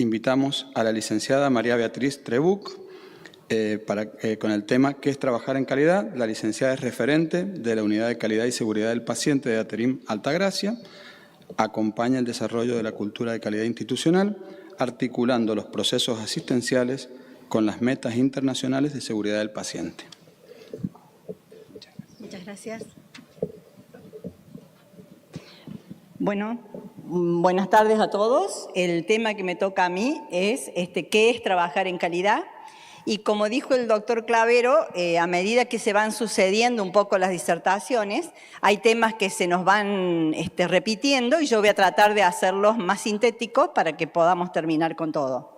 invitamos a la licenciada María Beatriz Trebuch con el tema ¿Qué es trabajar en calidad? La licenciada es referente de la Unidad de Calidad y Seguridad del Paciente de Aterim Altagracia. Acompaña el desarrollo de la cultura de calidad institucional, articulando los procesos asistenciales con las metas internacionales de seguridad del paciente. Muchas gracias. Bueno, buenas tardes a todos. El tema que me toca a mí es ¿qué es trabajar en calidad? Y como dijo el doctor Clavero, a medida que se van sucediendo un poco las disertaciones, hay temas que se nos van repitiendo y yo voy a tratar de hacerlos más sintéticos para que podamos terminar con todo.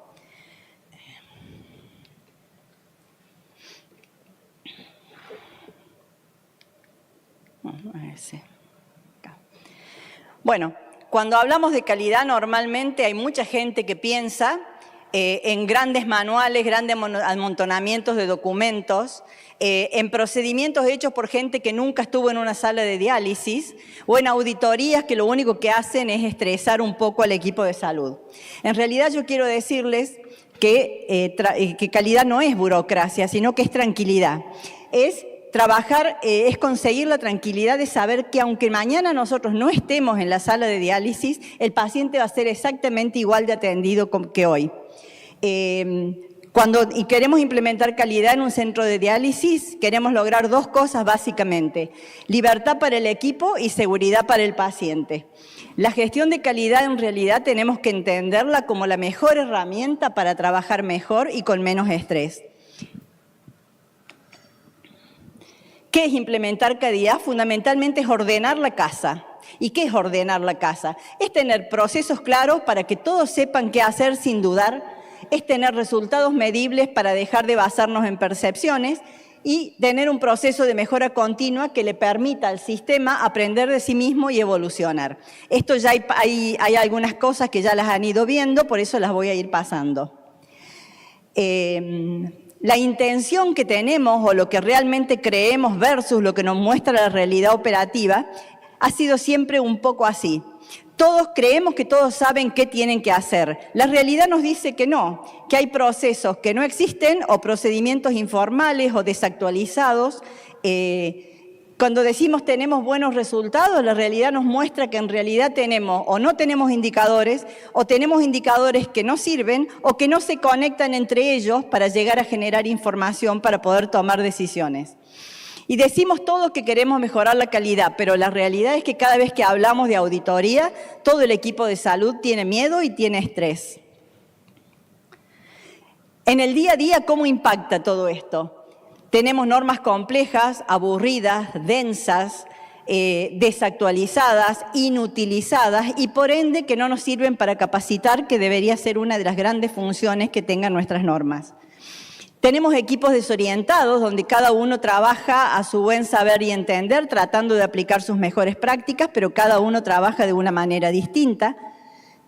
Bueno, cuando hablamos de calidad normalmente hay mucha gente que piensa en grandes manuales, grandes amontonamientos de documentos, en procedimientos hechos por gente que nunca estuvo en una sala de diálisis o en auditorías que lo único que hacen es estresar un poco al equipo de salud. En realidad yo quiero decirles que calidad no es burocracia, sino que es tranquilidad. Es trabajar, es conseguir la tranquilidad de saber que aunque mañana nosotros no estemos en la sala de diálisis, el paciente va a ser exactamente igual de atendido que hoy. Cuando queremos implementar calidad en un centro de diálisis, queremos lograr dos cosas básicamente: libertad para el equipo y seguridad para el paciente. La gestión de calidad en realidad tenemos que entenderla como la mejor herramienta para trabajar mejor y con menos estrés. ¿Qué es implementar calidad? Fundamentalmente es ordenar la casa. ¿Y qué es ordenar la casa? Es tener procesos claros para que todos sepan qué hacer sin dudar, es tener resultados medibles para dejar de basarnos en percepciones y tener un proceso de mejora continua que le permita al sistema aprender de sí mismo y evolucionar. Esto ya hay algunas cosas que ya las han ido viendo, por eso las voy a ir pasando. La intención que tenemos o lo que realmente creemos versus lo que nos muestra la realidad operativa ha sido siempre un poco así. Todos creemos que todos saben qué tienen que hacer. La realidad nos dice que no, que hay procesos que no existen o procedimientos informales o desactualizados. Cuando decimos tenemos buenos resultados, la realidad nos muestra que en realidad tenemos o no tenemos indicadores, o tenemos indicadores que no sirven o que no se conectan entre ellos para llegar a generar información para poder tomar decisiones. Y decimos todos que queremos mejorar la calidad, pero la realidad es que cada vez que hablamos de auditoría, todo el equipo de salud tiene miedo y tiene estrés. En el día a día, ¿cómo impacta todo esto? Tenemos normas complejas, aburridas, densas, desactualizadas, inutilizadas y por ende que no nos sirven para capacitar, que debería ser una de las grandes funciones que tengan nuestras normas. Tenemos equipos desorientados donde cada uno trabaja a su buen saber y entender, tratando de aplicar sus mejores prácticas, pero cada uno trabaja de una manera distinta.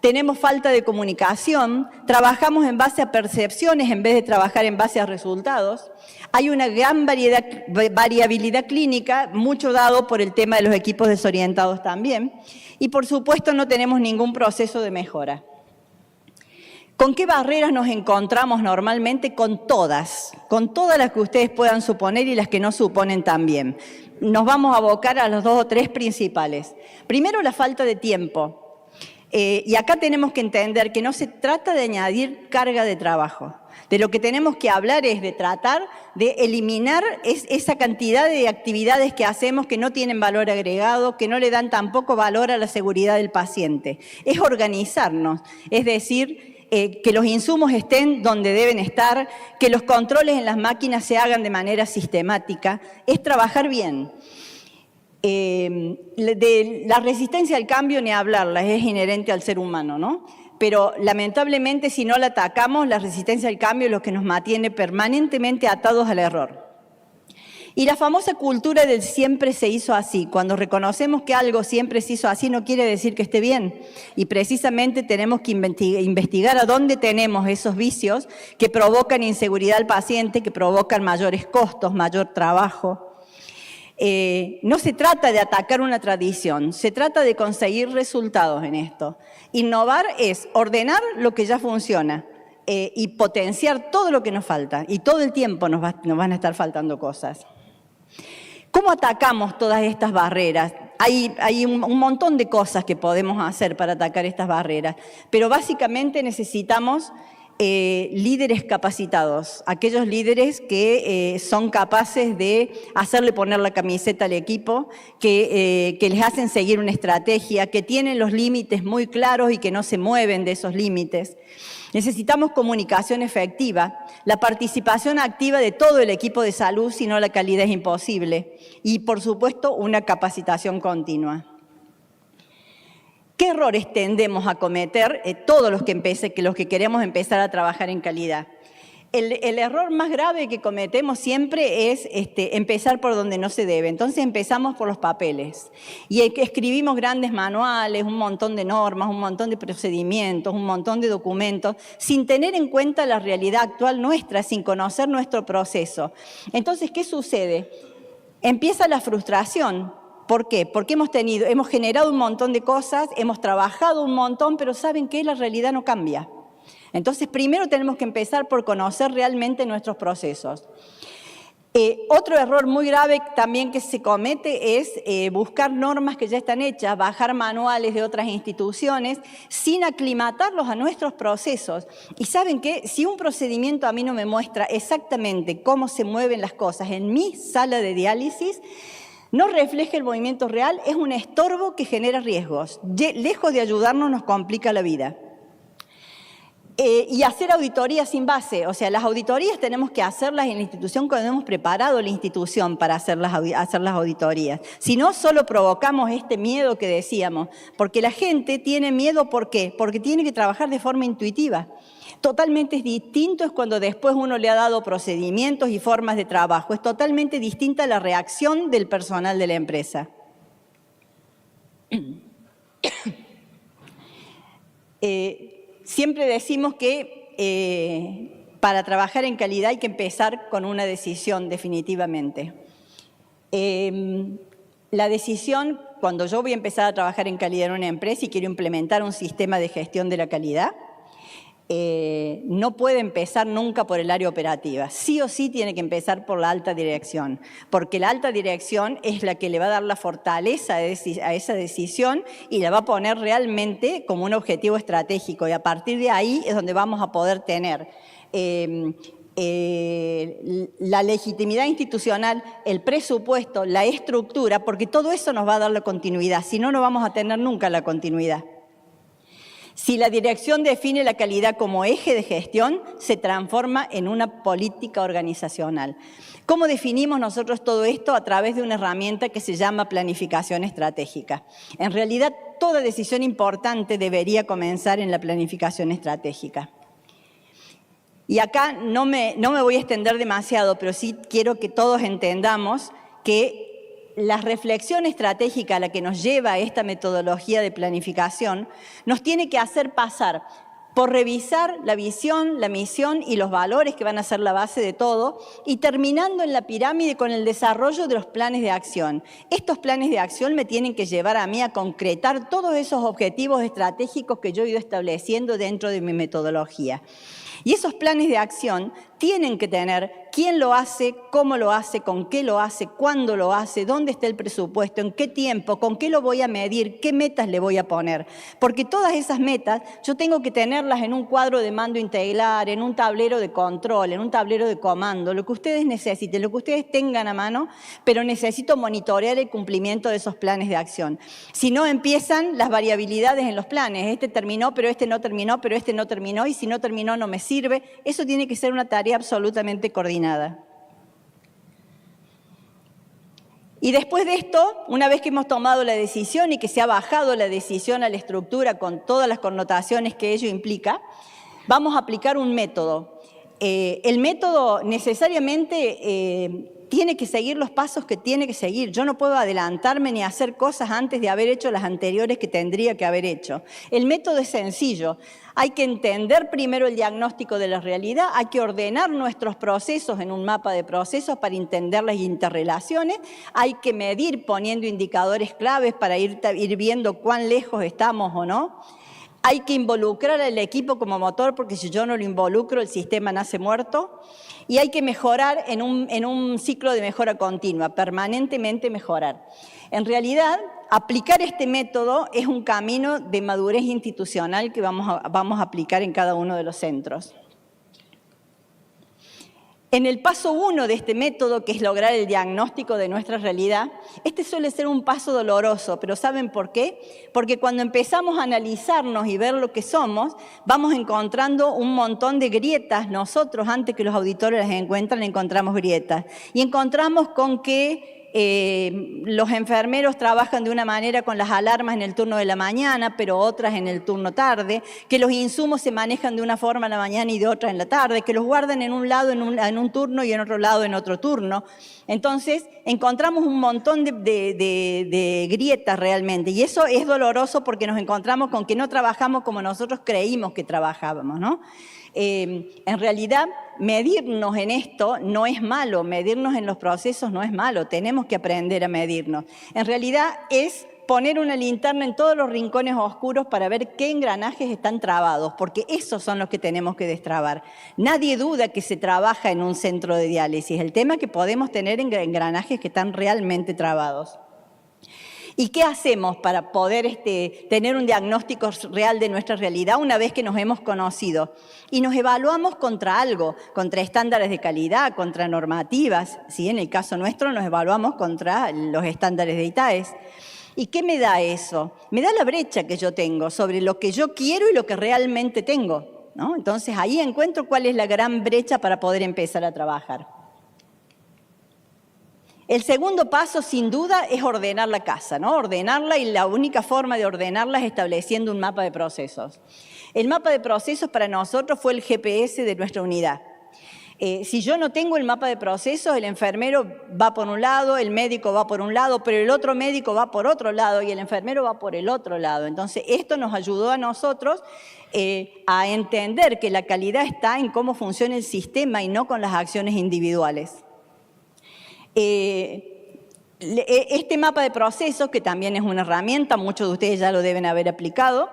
Tenemos falta de comunicación, trabajamos en base a percepciones en vez de trabajar en base a resultados. Hay una gran variabilidad clínica, mucho dado por el tema de los equipos desorientados también. Y por supuesto no tenemos ningún proceso de mejora. ¿Con qué barreras nos encontramos normalmente? Con todas las que ustedes puedan suponer y las que no suponen también. Nos vamos a abocar a los 2 o 3 principales. Primero, la falta de tiempo. Y acá tenemos que entender que no se trata de añadir carga de trabajo. De lo que tenemos que hablar es de tratar de eliminar esa cantidad de actividades que hacemos que no tienen valor agregado, que no le dan tampoco valor a la seguridad del paciente. Es organizarnos, es decir, que los insumos estén donde deben estar, que los controles en las máquinas se hagan de manera sistemática, es trabajar bien. De la resistencia al cambio ni hablarla, es inherente al ser humano, ¿no? Pero lamentablemente si no la atacamos, la resistencia al cambio es lo que nos mantiene permanentemente atados al error. Y la famosa cultura del siempre se hizo así. Cuando reconocemos que algo siempre se hizo así, no quiere decir que esté bien. Y precisamente tenemos que investigar a dónde tenemos esos vicios que provocan inseguridad al paciente, que provocan mayores costos, mayor trabajo. No se trata de atacar una tradición, se trata de conseguir resultados en esto. Innovar es ordenar lo que ya funciona y potenciar todo lo que nos falta. Y todo el tiempo nos van a estar faltando cosas. ¿Cómo atacamos todas estas barreras? Hay un montón de cosas que podemos hacer para atacar estas barreras, pero básicamente necesitamos líderes capacitados, aquellos líderes que son capaces de hacerle poner la camiseta al equipo, que les hacen seguir una estrategia, que tienen los límites muy claros y que no se mueven de esos límites. Necesitamos comunicación efectiva, la participación activa de todo el equipo de salud, si no la calidad es imposible, y por supuesto una capacitación continua. ¿Qué errores tendemos a cometer todos los que queremos empezar a trabajar en calidad? El error más grave que cometemos siempre es empezar por donde no se debe. Entonces empezamos por los papeles y escribimos grandes manuales, un montón de normas, un montón de procedimientos, un montón de documentos, sin tener en cuenta la realidad actual nuestra, sin conocer nuestro proceso. Entonces, ¿qué sucede? Empieza la frustración. ¿Por qué? Porque hemos generado un montón de cosas, hemos trabajado un montón, pero ¿saben qué? La realidad no cambia. Entonces, primero tenemos que empezar por conocer realmente nuestros procesos. Otro error muy grave también que se comete es buscar normas que ya están hechas, bajar manuales de otras instituciones, sin aclimatarlos a nuestros procesos. Y ¿saben qué? Si un procedimiento a mí no me muestra exactamente cómo se mueven las cosas en mi sala de diálisis, no refleja el movimiento real, es un estorbo que genera riesgos. Lejos de ayudarnos, nos complica la vida. Y hacer auditorías sin base. O sea, las auditorías tenemos que hacerlas en la institución cuando hemos preparado la institución para hacer las auditorías. Si no, solo provocamos este miedo que decíamos. Porque la gente tiene miedo, ¿por qué? Porque tiene que trabajar de forma intuitiva. Totalmente distinto es cuando después uno le ha dado procedimientos y formas de trabajo. Es totalmente distinta la reacción del personal de la empresa. Siempre decimos que para trabajar en calidad hay que empezar con una decisión definitivamente. La decisión, cuando yo voy a empezar a trabajar en calidad en una empresa y quiero implementar un sistema de gestión de la calidad, no puede empezar nunca por el área operativa. Sí o sí tiene que empezar por la alta dirección, porque la alta dirección es la que le va a dar la fortaleza a esa decisión y la va a poner realmente como un objetivo estratégico. Y a partir de ahí es donde vamos a poder tener la legitimidad institucional, el presupuesto, la estructura, porque todo eso nos va a dar la continuidad. Si no, no vamos a tener nunca la continuidad. Si la dirección define la calidad como eje de gestión, se transforma en una política organizacional. ¿Cómo definimos nosotros todo esto? A través de una herramienta que se llama planificación estratégica. En realidad, toda decisión importante debería comenzar en la planificación estratégica. Y acá no me voy a extender demasiado, pero sí quiero que todos entendamos que la reflexión estratégica a la que nos lleva esta metodología de planificación nos tiene que hacer pasar por revisar la visión, la misión y los valores que van a ser la base de todo y terminando en la pirámide con el desarrollo de los planes de acción. Estos planes de acción me tienen que llevar a mí a concretar todos esos objetivos estratégicos que yo he ido estableciendo dentro de mi metodología. Y esos planes de acción tienen que tener quién lo hace, cómo lo hace, con qué lo hace, cuándo lo hace, dónde está el presupuesto, en qué tiempo, con qué lo voy a medir, qué metas le voy a poner. Porque todas esas metas yo tengo que tenerlas en un cuadro de mando integral, en un tablero de control, en un tablero de comando, lo que ustedes necesiten, lo que ustedes tengan a mano, pero necesito monitorear el cumplimiento de esos planes de acción. Si no, empiezan las variabilidades en los planes. Este terminó, pero este no terminó, pero este no terminó, y si no terminó no me sirve. Eso tiene que ser una tarea absolutamente coordinada. Y después de esto, una vez que hemos tomado la decisión y que se ha bajado la decisión a la estructura con todas las connotaciones que ello implica, vamos a aplicar un método. El método necesariamente tiene que seguir los pasos que tiene que seguir. Yo no puedo adelantarme ni hacer cosas antes de haber hecho las anteriores que tendría que haber hecho. El método es sencillo. Hay que entender primero el diagnóstico de la realidad, hay que ordenar nuestros procesos en un mapa de procesos para entender las interrelaciones, hay que medir poniendo indicadores claves para ir viendo cuán lejos estamos o no. Hay que involucrar al equipo como motor, porque si yo no lo involucro, el sistema nace muerto. Y hay que mejorar en un ciclo de mejora continua, permanentemente mejorar. En realidad, aplicar este método es un camino de madurez institucional que vamos a aplicar en cada uno de los centros. En el paso 1 de este método, que es lograr el diagnóstico de nuestra realidad, este suele ser un paso doloroso, pero ¿saben por qué? Porque cuando empezamos a analizarnos y ver lo que somos, vamos encontrando un montón de grietas. Nosotros, antes que los auditores las encuentran, encontramos grietas. Y encontramos con que los enfermeros trabajan de una manera con las alarmas en el turno de la mañana, pero otras en el turno tarde, que los insumos se manejan de una forma en la mañana y de otra en la tarde, que los guardan en un lado en un turno y en otro lado en otro turno. Entonces, encontramos un montón de grietas realmente, y eso es doloroso porque nos encontramos con que no trabajamos como nosotros creímos que trabajábamos, ¿no? En realidad, medirnos en esto no es malo, medirnos en los procesos no es malo, tenemos que aprender a medirnos. En realidad es poner una linterna en todos los rincones oscuros para ver qué engranajes están trabados, porque esos son los que tenemos que destrabar. Nadie duda que se trabaja en un centro de diálisis, el tema es que podemos tener engranajes que están realmente trabados. ¿Y qué hacemos para poder tener un diagnóstico real de nuestra realidad una vez que nos hemos conocido? Y nos evaluamos contra algo, contra estándares de calidad, contra normativas. ¿Sí? En el caso nuestro nos evaluamos contra los estándares de ITAES. ¿Y qué me da eso? Me da la brecha que yo tengo sobre lo que yo quiero y lo que realmente tengo, ¿no? Entonces ahí encuentro cuál es la gran brecha para poder empezar a trabajar. El segundo paso, sin duda, es ordenar la casa, ¿no? Ordenarla, y la única forma de ordenarla es estableciendo un mapa de procesos. El mapa de procesos para nosotros fue el GPS de nuestra unidad. Si yo no tengo el mapa de procesos, el enfermero va por un lado, el médico va por un lado, pero el otro médico va por otro lado y el enfermero va por el otro lado. Entonces, esto nos ayudó a nosotros a entender que la calidad está en cómo funciona el sistema y no con las acciones individuales. Este mapa de procesos, que también es una herramienta, muchos de ustedes ya lo deben haber aplicado,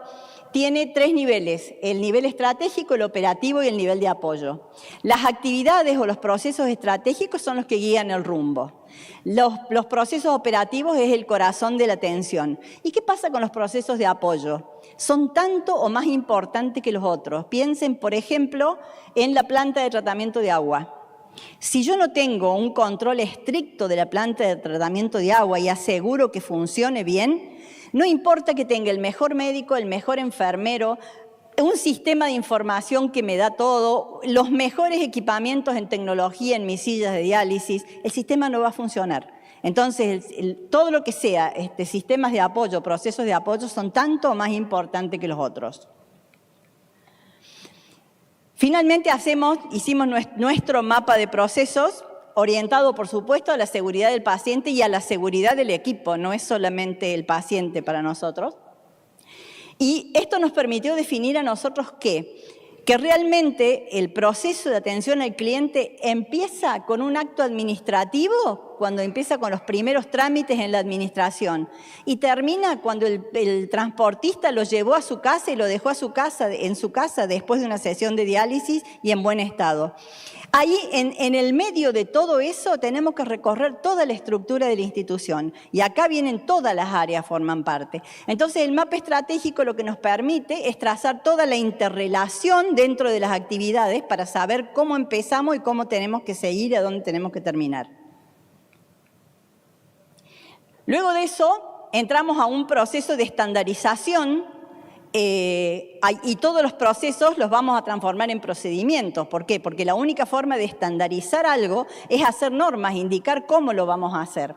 tiene 3 niveles: el nivel estratégico, el operativo y el nivel de apoyo. Las actividades o los procesos estratégicos son los que guían el rumbo. Los procesos operativos es el corazón de la atención. ¿Y qué pasa con los procesos de apoyo? Son tanto o más importantes que los otros. Piensen, por ejemplo, en la planta de tratamiento de agua. Si yo no tengo un control estricto de la planta de tratamiento de agua y aseguro que funcione bien, no importa que tenga el mejor médico, el mejor enfermero, un sistema de información que me da todo, los mejores equipamientos en tecnología en mis sillas de diálisis, el sistema no va a funcionar. Entonces, todo lo que sea sistemas de apoyo, procesos de apoyo, son tanto o más importantes que los otros. Finalmente hicimos nuestro mapa de procesos, orientado, por supuesto, a la seguridad del paciente y a la seguridad del equipo, no es solamente el paciente para nosotros. Y esto nos permitió definir a nosotros que realmente el proceso de atención al cliente empieza con un acto administrativo, cuando empieza con los primeros trámites en la administración, y termina cuando el transportista lo llevó a su casa y lo dejó en su casa después de una sesión de diálisis y en buen estado. Ahí, en el medio de todo eso, tenemos que recorrer toda la estructura de la institución. Y acá vienen todas las áreas, forman parte. Entonces, el mapa estratégico lo que nos permite es trazar toda la interrelación dentro de las actividades para saber cómo empezamos y cómo tenemos que seguir y a dónde tenemos que terminar. Luego de eso, entramos a un proceso de estandarización. Y todos los procesos los vamos a transformar en procedimientos. ¿Por qué? Porque la única forma de estandarizar algo es hacer normas, indicar cómo lo vamos a hacer.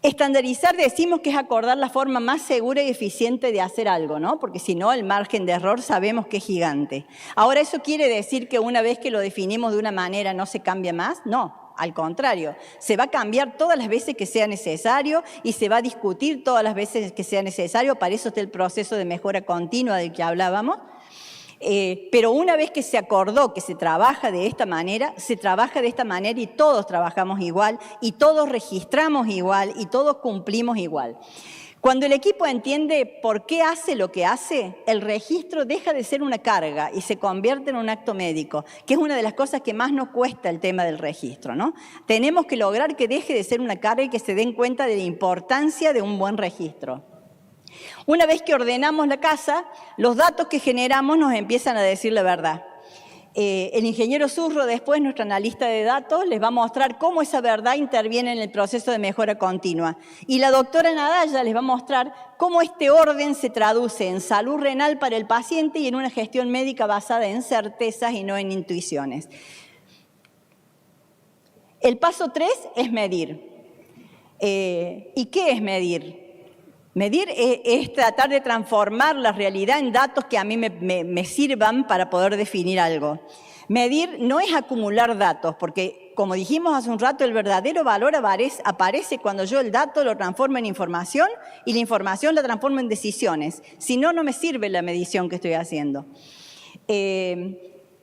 Estandarizar decimos que es acordar la forma más segura y eficiente de hacer algo, ¿no? Porque si no, el margen de error sabemos que es gigante. Ahora, ¿eso quiere decir que una vez que lo definimos de una manera no se cambia más? No. al contrario, se va a cambiar todas las veces que sea necesario y se va a discutir todas las veces que sea necesario. Para eso está el proceso de mejora continua del que hablábamos. Pero una vez que se acordó que se trabaja de esta manera, se trabaja de esta manera y todos trabajamos igual, y todos registramos igual, y todos cumplimos igual. Cuando el equipo entiende por qué hace lo que hace, el registro deja de ser una carga y se convierte en un acto médico, que es una de las cosas que más nos cuesta el tema del registro, ¿no? Tenemos que lograr que deje de ser una carga y que se den cuenta de la importancia de un buen registro. Una vez que ordenamos la casa, los datos que generamos nos empiezan a decir la verdad. El ingeniero Zurro, después, nuestro analista de datos, les va a mostrar cómo esa verdad interviene en el proceso de mejora continua. Y la doctora Nadalla les va a mostrar cómo este orden se traduce en salud renal para el paciente y en una gestión médica basada en certezas y no en intuiciones. El paso 3 es medir. ¿Y qué es medir? Medir es tratar de transformar la realidad en datos que a mí me sirvan para poder definir algo. Medir no es acumular datos, porque como dijimos hace un rato, el verdadero valor aparece cuando yo el dato lo transformo en información y la información la transformo en decisiones. Si no, no me sirve la medición que estoy haciendo.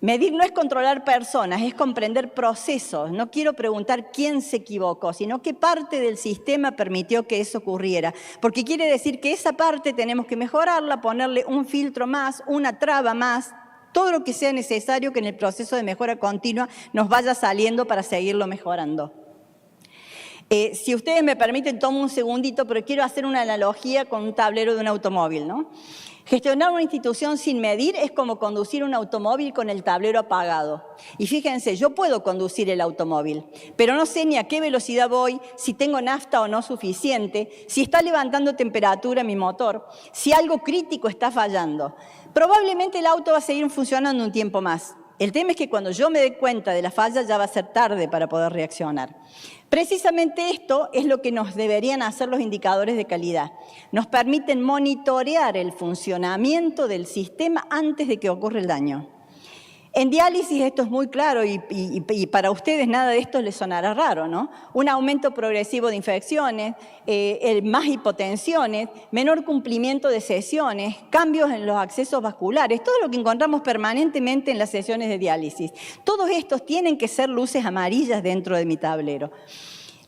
Medir no es controlar personas, es comprender procesos. No quiero preguntar quién se equivocó, sino qué parte del sistema permitió que eso ocurriera. Porque quiere decir que esa parte tenemos que mejorarla, ponerle un filtro más, una traba más, todo lo que sea necesario que en el proceso de mejora continua nos vaya saliendo para seguirlo mejorando. Si ustedes me permiten, tomo un segundito, pero quiero hacer una analogía con un tablero de un automóvil, ¿no? Gestionar una institución sin medir es como conducir un automóvil con el tablero apagado. Y fíjense, yo puedo conducir el automóvil, pero no sé ni a qué velocidad voy, si tengo nafta o no suficiente, si está levantando temperatura mi motor, si algo crítico está fallando. Probablemente el auto va a seguir funcionando un tiempo más. El tema es que cuando yo me dé cuenta de la falla ya va a ser tarde para poder reaccionar. Precisamente esto es lo que nos deberían hacer los indicadores de calidad. Nos permiten monitorear el funcionamiento del sistema antes de que ocurra el daño. En diálisis esto es muy claro y para ustedes nada de esto les sonará raro, ¿no? Un aumento progresivo de infecciones, más hipotensiones, menor cumplimiento de sesiones, cambios en los accesos vasculares, todo lo que encontramos permanentemente en las sesiones de diálisis. Todos estos tienen que ser luces amarillas dentro de mi tablero.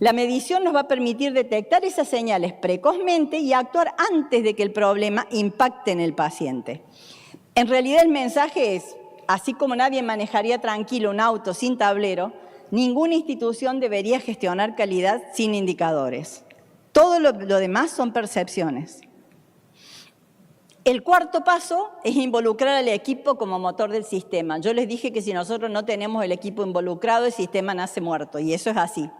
La medición nos va a permitir detectar esas señales precozmente y actuar antes de que el problema impacte en el paciente. En realidad el mensaje es: así como nadie manejaría tranquilo un auto sin tablero, ninguna institución debería gestionar calidad sin indicadores. Todo lo demás son percepciones. El cuarto paso es involucrar al equipo como motor del sistema. Yo les dije que si nosotros no tenemos el equipo involucrado, el sistema nace muerto, y eso es así.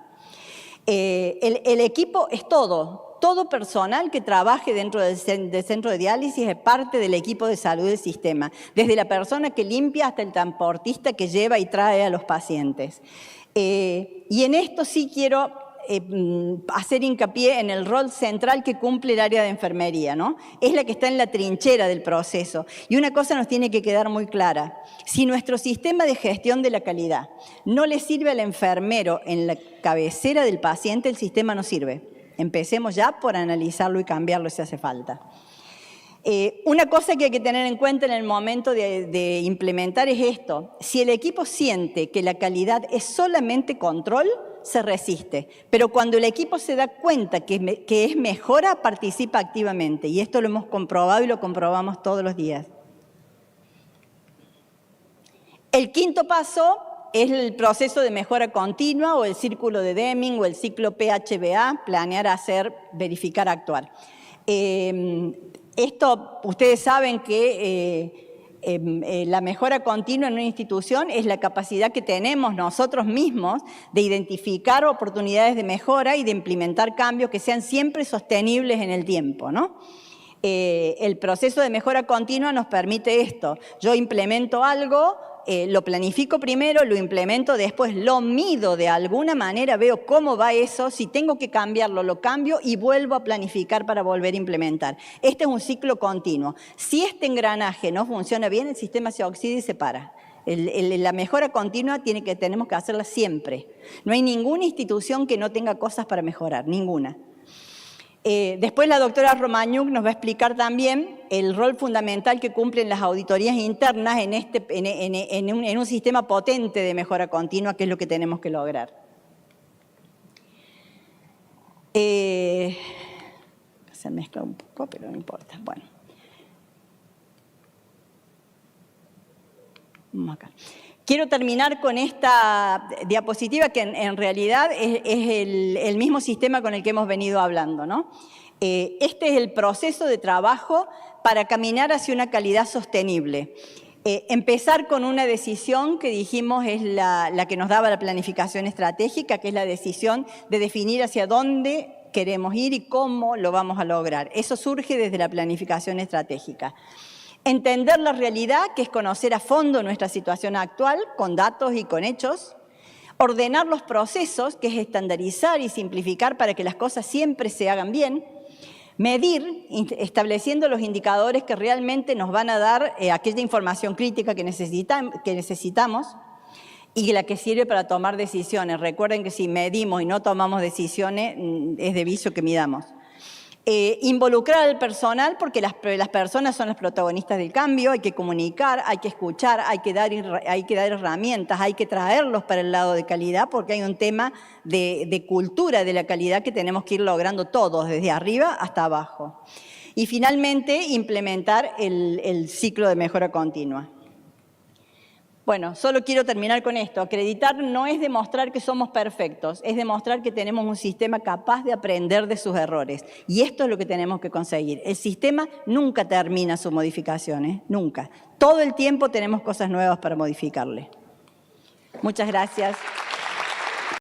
El equipo es todo personal que trabaje dentro del centro de diálisis es parte del equipo de salud del sistema, desde la persona que limpia hasta el transportista que lleva y trae a los pacientes. Y en esto sí quiero hacer hincapié en el rol central que cumple el área de enfermería, ¿no? Es la que está en la trinchera del proceso. Y una cosa nos tiene que quedar muy clara: si nuestro sistema de gestión de la calidad no le sirve al enfermero en la cabecera del paciente, el sistema no sirve. Empecemos ya por analizarlo y cambiarlo si hace falta. Una cosa que hay que tener en cuenta en el momento de implementar es esto: si el equipo siente que la calidad es solamente control, se resiste. Pero cuando el equipo se da cuenta que es mejora, participa activamente. Y esto lo hemos comprobado y lo comprobamos todos los días. El quinto paso es el proceso de mejora continua o el círculo de Deming o el ciclo PHBA: planear, hacer, verificar, actuar. Esto, ustedes saben que la mejora continua en una institución es la capacidad que tenemos nosotros mismos de identificar oportunidades de mejora y de implementar cambios que sean siempre sostenibles en el tiempo, ¿no? El proceso de mejora continua nos permite esto. Yo implemento algo, lo planifico primero, lo implemento, después lo mido de alguna manera, veo cómo va eso, si tengo que cambiarlo, lo cambio y vuelvo a planificar para volver a implementar. Este es un ciclo continuo. Si este engranaje no funciona bien, el sistema se oxida y se para. La mejora continua tenemos que hacerla siempre. No hay ninguna institución que no tenga cosas para mejorar, ninguna. Después la doctora Romañuk nos va a explicar también el rol fundamental que cumplen las auditorías internas en un sistema potente de mejora continua, que es lo que tenemos que lograr. Se mezcla un poco, pero no importa. Bueno. Vamos acá. Quiero terminar con esta diapositiva que en realidad es el mismo sistema con el que hemos venido hablando, ¿no? Este es el proceso de trabajo para caminar hacia una calidad sostenible. Empezar con una decisión que dijimos es la que nos daba la planificación estratégica, que es la decisión de definir hacia dónde queremos ir y cómo lo vamos a lograr. Eso surge desde la planificación estratégica. Entender la realidad, que es conocer a fondo nuestra situación actual, con datos y con hechos. Ordenar los procesos, que es estandarizar y simplificar para que las cosas siempre se hagan bien. Medir, estableciendo los indicadores que realmente nos van a dar aquella información crítica que necesitamos y la que sirve para tomar decisiones. Recuerden que si medimos y no tomamos decisiones, es de vicio que midamos. Involucrar al personal, porque las personas son las protagonistas del cambio, hay que comunicar, hay que escuchar, hay que dar herramientas, hay que traerlos para el lado de calidad, porque hay un tema de cultura de la calidad que tenemos que ir logrando todos, desde arriba hasta abajo. Y finalmente, implementar el ciclo de mejora continua. Bueno, solo quiero terminar con esto. Acreditar no es demostrar que somos perfectos, es demostrar que tenemos un sistema capaz de aprender de sus errores. Y esto es lo que tenemos que conseguir. El sistema nunca termina sus modificaciones, nunca. Todo el tiempo tenemos cosas nuevas para modificarle. Muchas gracias.